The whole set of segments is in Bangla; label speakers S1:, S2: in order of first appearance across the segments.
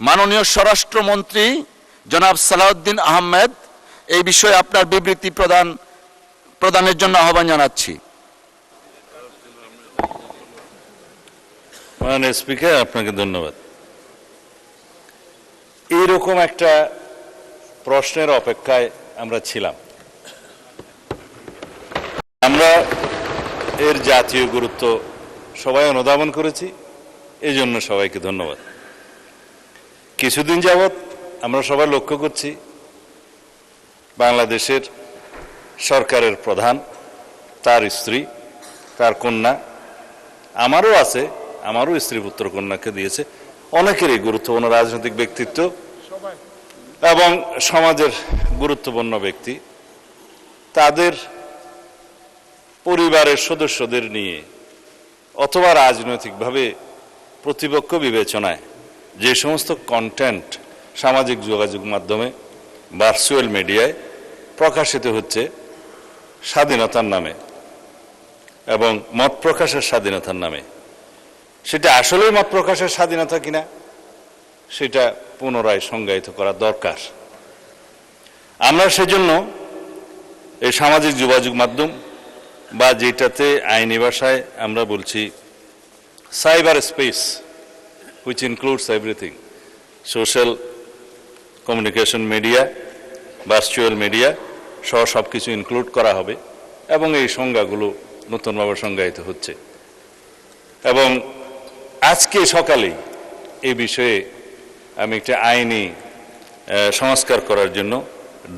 S1: মাননীয় স্বরাষ্ট্রমন্ত্রী জনাব সালাউদ্দিন আহমেদ এই বিষয়ে আপনার বিবৃতি প্রদানের জন্য আহ্বান জানাচ্ছি।
S2: মাননীয় স্পিকার, আপনাকে ধন্যবাদ। এইরকম একটা প্রশ্নের অপেক্ষায় আমরা ছিলাম। আমরা এর জাতীয় গুরুত্ব সবাই অনুধাবন করেছি, এই জন্য সবাইকে ধন্যবাদ। কিছুদিন যাবৎ আমরা সবাই লক্ষ্য করছি বাংলাদেশের সরকারের প্রধান, তার স্ত্রী, তার কন্যা, আমারও আছে, আমারও স্ত্রী পুত্র কন্যাকে দিয়েছে, অনেকেরই গুরুত্বপূর্ণ রাজনৈতিক ব্যক্তিত্ব এবং সমাজের গুরুত্বপূর্ণ ব্যক্তি তাদের পরিবারের সদস্যদের নিয়ে অথবা রাজনৈতিকভাবে প্রতিপক্ষ বিবেচনায় যে সমস্ত কন্টেন্ট সামাজিক যোগাযোগ মাধ্যমে ভার্চুয়াল মিডিয়ায় প্রকাশিত হচ্ছে স্বাধীনতার নামে এবং মত প্রকাশের স্বাধীনতার নামে, সেটা আসলেই মত প্রকাশের স্বাধীনতা কিনা সেটা পুনরায় সংজ্ঞায়িত করা দরকার। আমরা সেজন্য এই সামাজিক যোগাযোগ মাধ্যম বা যেটাতে আইনি ভাষায় আমরা বলছি cyber space, which includes everything, social communication media, virtual media সহ সব কিছু ইনক্লুড করা হবে এবং এই সংজ্ঞাগুলো নতুনভাবে সংজ্ঞায়িত হচ্ছে। এবং আজকে সকালেই এই বিষয়ে আমি একটা আইনি সংস্কার করার জন্য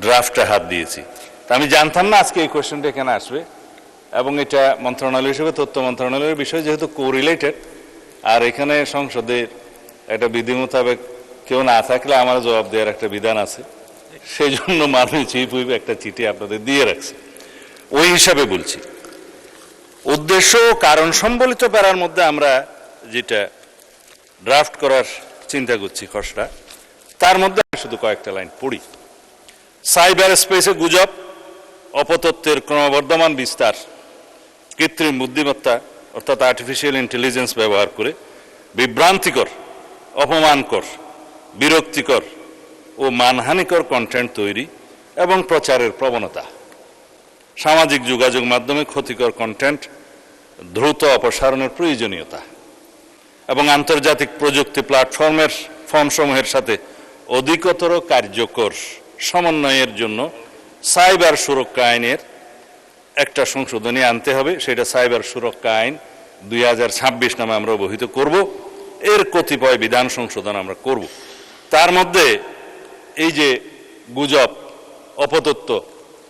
S2: ড্রাফটে হাত দিয়েছি। তা আমি জানতাম না আজকে এই কোয়েশ্চেনটা এখানে আসবে, এবং এটা মন্ত্রণালয় হিসেবে তথ্য মন্ত্রণালয়ের বিষয় যেহেতু কোরিলেটেড, আর এখানে সংসদের একটা বিধি মোতাবেক কেউ না থাকলে আমার জবাব দেওয়ার একটা বিধান আছে, সেই জন্য মাননীয় চিফ হুইপ একটা চিঠি আপনাদের দিয়ে রাখছে। ওই হিসাবে বলছি, উদ্দেশ্য ও কারণ সম্বলিত প্যারার মধ্যে আমরা যেটা ড্রাফট করার চিন্তা করছি খসড়া, তার মধ্যে শুধু কয়েকটা লাইন পড়ি। সাইবার স্পেসে গুজব, অপতথ্যের ক্রমবর্ধমান বিস্তার, কৃত্রিম বুদ্ধিমত্তা অর্থাৎ আর্টিফিশিয়াল ইন্টেলিজেন্স ব্যবহার করে বিভ্রান্তিকর, অপমানকর, বিরক্তিকর ও মানহানিকর কন্টেন্ট তৈরি এবং প্রচারের প্রবণতা, সামাজিক যোগাযোগ মাধ্যমে ক্ষতিকর কন্টেন্ট দ্রুত অপসারণের প্রয়োজনীয়তা এবং আন্তর্জাতিক প্রযুক্তি ফর্মসমূহের সাথে অধিকতর কার্যকর সমন্বয়ের জন্য সাইবার সুরক্ষা আইনের একটা সংশোধনী আনতে হবে। সেটা সাইবার সুরক্ষা আইন 2026 নামে আমরা অবহিত করব। এর কতিপয় বিধান সংশোধন আমরা করব। তার মধ্যে এই যে গুজব, অপতথ্য,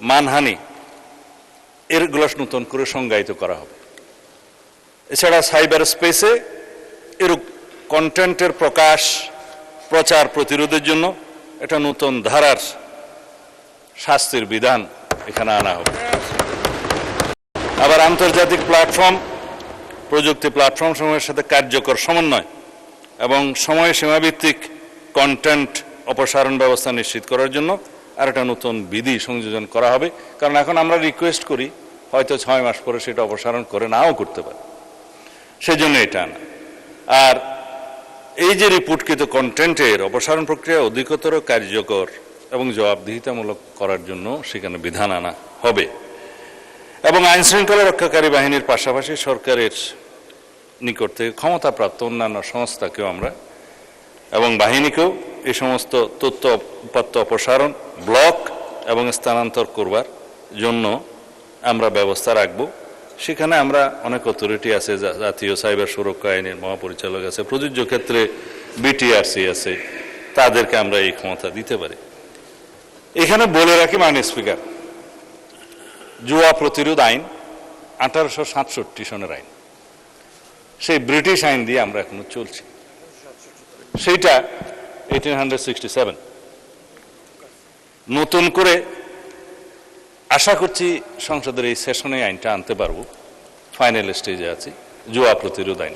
S2: মানহানি, এরগুলো নতুন করে সংজ্ঞায়িত করা হবে। এছাড়া সাইবার স্পেসে এরূপ কন্টেন্টের প্রচার প্রতিরোধের জন্য একটা নতুন ধারার শাস্তির বিধান এখানে আনা হবে। আবার আন্তর্জাতিক প্রযুক্তি প্ল্যাটফর্ম সমূহের সাথে কার্যকর সমন্বয় এবং সময়সীমাভিত্তিক কন্টেন্ট অপসারণ ব্যবস্থা নিশ্চিত করার জন্য আর একটা নতুন বিধি সংযোজন করা হবে। কারণ এখন আমরা রিকোয়েস্ট করি, হয়তো 6 মাস পরে সেটা অপসারণ করে নাও করতে পারে, সেজন্য এটা আনা। আর এই যে রিপোর্টকৃত কন্টেন্টের অপসারণ প্রক্রিয়া অধিকতর কার্যকর এবং জবাবদিহিতামূলক করার জন্য সেখানে বিধান আনা হবে। এবং আইন শৃঙ্খলা রক্ষাকারী বাহিনীর পাশাপাশি সরকারের নিকট থেকে ক্ষমতাপ্রাপ্ত অন্যান্য সংস্থাকেও আমরা এবং বাহিনীকেও এই সমস্ত তথ্য উপাত্ত অপসারণ, ব্লক এবং স্থানান্তর করবার জন্য আমরা ব্যবস্থা রাখব। সেখানে আমরা অনেক অথরিটি আছে, জাতীয় সাইবার সুরক্ষা আইনের মহাপরিচালক আছে, প্রযোজ্য ক্ষেত্রে বিটিআরসি আছে, তাদেরকে আমরা এই ক্ষমতা দিতে পারি। এখানে বলে রাখি মাননীয় স্পিকার, জুয়া প্রতিরোধ আইন 1867 সনের আইন, সেই ব্রিটিশ আইন দিয়ে আমরা এখনো চলছি। সেইটা 1867। নতুন করে আশা করছি সংসদের এই সেশনে আইনটা আনতে পারবো, ফাইনাল স্টেজে আছি, জুয়া প্রতিরোধ আইন।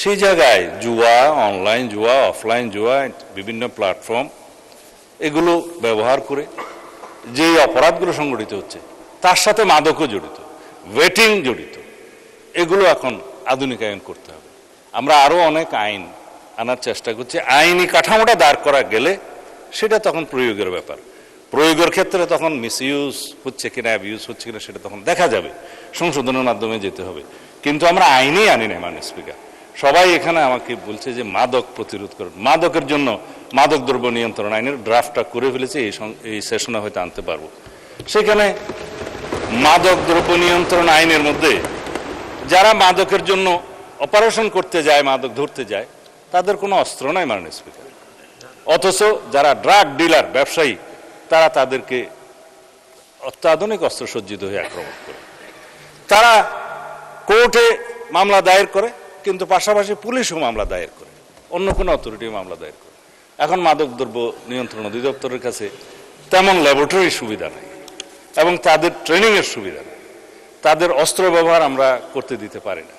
S2: সেই জায়গায় জুয়া, অনলাইন জুয়া, অফলাইন জুয়া, বিভিন্ন প্ল্যাটফর্ম এগুলো ব্যবহার করে যে অপরাধগুলো সংগঠিত হচ্ছে, তার সাথে মাদকও জড়িত, ওয়েটিং জড়িত, এগুলো এখন আধুনিকায়ন করতে হবে। আমরা আরও অনেক আইন আনার চেষ্টা করছি। আইনি কাঠামোটা দাঁড় করা গেলে সেটা তখন প্রয়োগের ব্যাপার। প্রয়োগের ক্ষেত্রে তখন মিসইউজ হচ্ছে কিনা, অ্যাবিউজ হচ্ছে কিনা সেটা তখন দেখা যাবে, সংশোধনের মাধ্যমে যেতে হবে। কিন্তু আমরা আইনেই আনি না। মাননীয় স্পিকার, সবাই এখানে আমাকে বলছে যে মাদক প্রতিরোধ করুন। মাদকের জন্য মাদক দ্রব্য নিয়ন্ত্রণ আইনের ড্রাফটটা করে ফেলেছে, এই সেশনে হয়তো আনতে পারবো। সেখানে মাদক দ্রব্য নিয়ন্ত্রণ আইনের মধ্যে যারা মাদকের জন্য অপারেশন করতে যায়, মাদক ধরতে যায়, তাদের কোনো অস্ত্র নাই মাননীয় স্পিকার। অথচ যারা ড্রাগ ডিলার, ব্যবসায়ী, তারা তাদেরকে অত্যাধুনিক অস্ত্রসজ্জিত হয়ে আক্রমণ করে। তারা কোর্টে মামলা দায়ের করে, কিন্তু পাশাপাশি পুলিশও মামলা দায়ের করে, অন্য কোনো অথরিটিও মামলা দায়ের করে। এখন মাদক দ্রব্য নিয়ন্ত্রণ অধিদপ্তরের কাছে তেমন ল্যাবরেটরি সুবিধা নেই এবং তাদের ট্রেনিংয়ের সুবিধা নেই। তাদের অস্ত্র ব্যবহার আমরা করতে দিতে পারি না।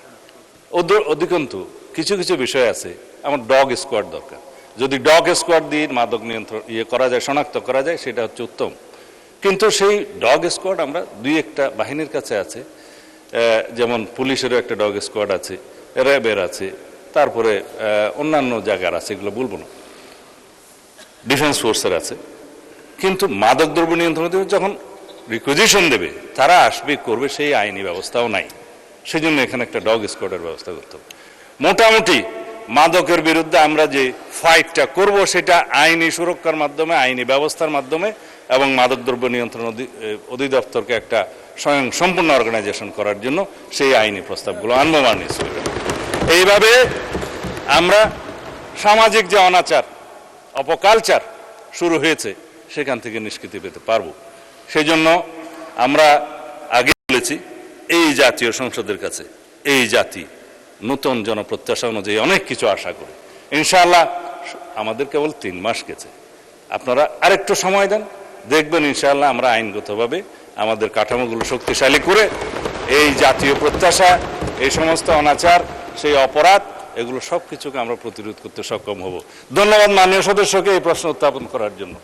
S2: অধিকন্তু কিছু কিছু বিষয় আছে, আমার ডগ স্কোয়াড দরকার। যদি ডগ স্কোয়াড দিয়ে মাদক নিয়ন্ত্রণ করা যায়, শনাক্ত করা যায়, সেটা হচ্ছে উত্তম। কিন্তু সেই ডগ স্কোয়াড আমরা দুই একটা বাহিনীর কাছে আছে, যেমন পুলিশেরও একটা ডগ স্কোয়াড আছে, র্যাবের আছে, তারপরে অন্যান্য জায়গার আছে, এগুলো বলবো না, ডিফেন্স ফোর্সের আছে। কিন্তু মাদক দ্রব্য নিয়ন্ত্রণ যখন রিকুইজিশন দেবে, তারা আসবে, করবে, সেই আইনি ব্যবস্থাও নাই। সেই জন্য এখানে একটা ডগ স্কোয়াডের ব্যবস্থা করতে হবে। মোটামুটি মাদকের বিরুদ্ধে আমরা যে ফাইটটা করব, সেটা আইনি সুরক্ষার মাধ্যমে, আইনি ব্যবস্থার মাধ্যমে, এবং মাদকদ্রব্য নিয়ন্ত্রণ অধিদপ্তরকে একটা স্বয়ং সম্পূর্ণ অর্গানাইজেশন করার জন্য সেই আইনি প্রস্তাবগুলো আনবো মাননীয় স্পিকার। এইভাবে আমরা সামাজিক যে অনাচার, অপকালচার শুরু হয়েছে, সেখান থেকে নিষ্কৃতি পেতে পারবো। সেই জন্য আমরা আগে বলেছি, এই জাতীয় সংসদের কাছে এই জাতি নতুন জনপ্রত্যাশা অনুযায়ী অনেক কিছু আশা করে। ইনশাআল্লাহ আমাদের কেবল 3 মাস গেছে, আপনারা আরেকটু সময় দেন, দেখবেন ইনশাআল্লাহ আমরা আইনগতভাবে আমাদের কাঠামোগুলো শক্তিশালী করে এই জাতীয় প্রত্যাশা, এই সমস্ত অনাচার, সেই অপরাধ, এগুলো সব কিছুকে আমরা প্রতিরোধ করতে সক্ষম হব। ধন্যবাদ মাননীয় সদস্যকে এই প্রশ্ন উত্থাপন করার জন্য।